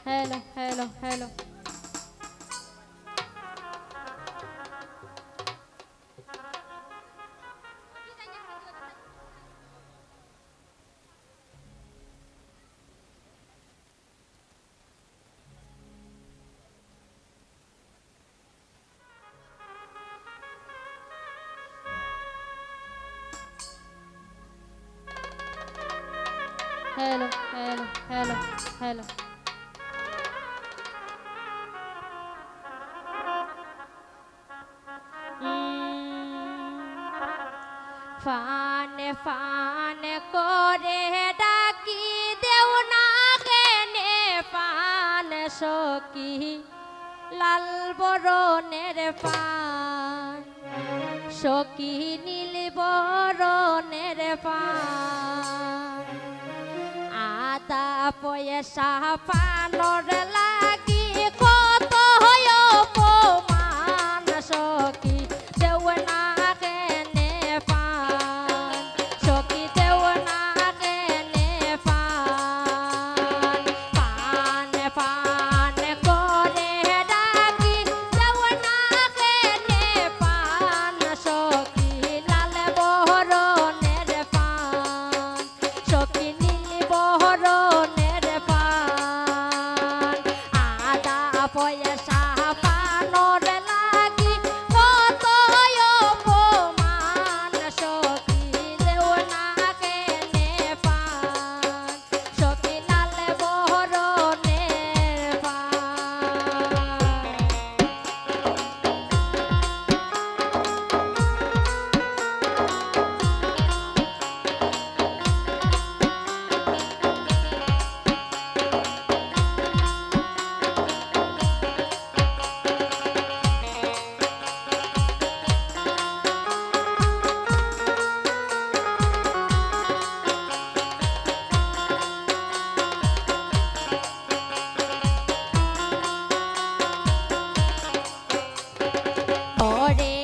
hello, hello, hello. Hello, hello, hello, hello. ফানে ফানে করে ডাকি দেও না কেনে পান সখী লাল বরণের পান সখী নীল বরণের পান আদা পয়সা পানর লাগি কত হয় অপমান সখী দেও না কেনে পান সখী দেও না কেনে পান পান পান করে ডাকি দেও না কেনে পান সখী লাল বরণের পান সখী নীল বরণের পান আদা পয়সা পানর লাগি কত অপমান সখী দেও না কেনে পান সখী লাল বরণের ওরে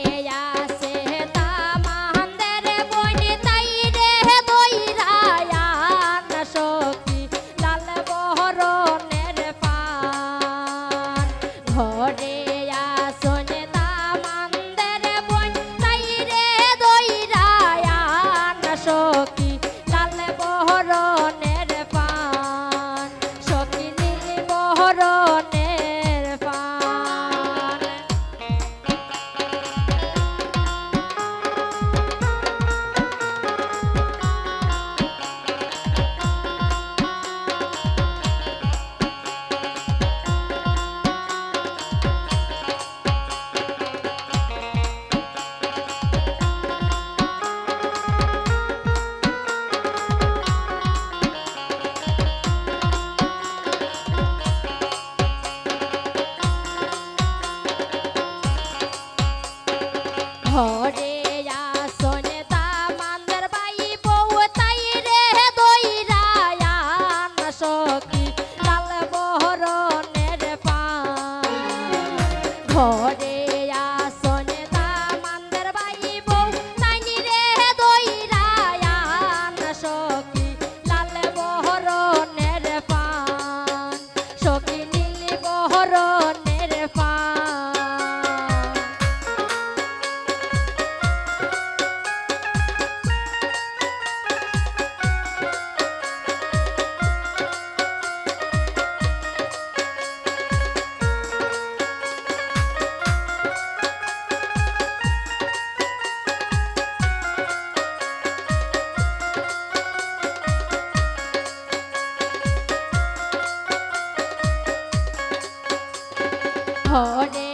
আসে তামান্দের বনি তাই রে দইরায়ান সখী লাল বরণের পান ঘরে আসন তামান্দের বনি তাই রে দইরায়ান সখী লাল বরণের পান সখী নীল বরণের পান ঘরে আসন তামান্দের বাই বউ তাই রে দইরায়ান সখী লাল বরণের পান ঘরে আসন তামান্দের বাই বউ তাই রে দইরায়ান সখী লাল বরণের পান সখী নীল বরণের পান ঘরে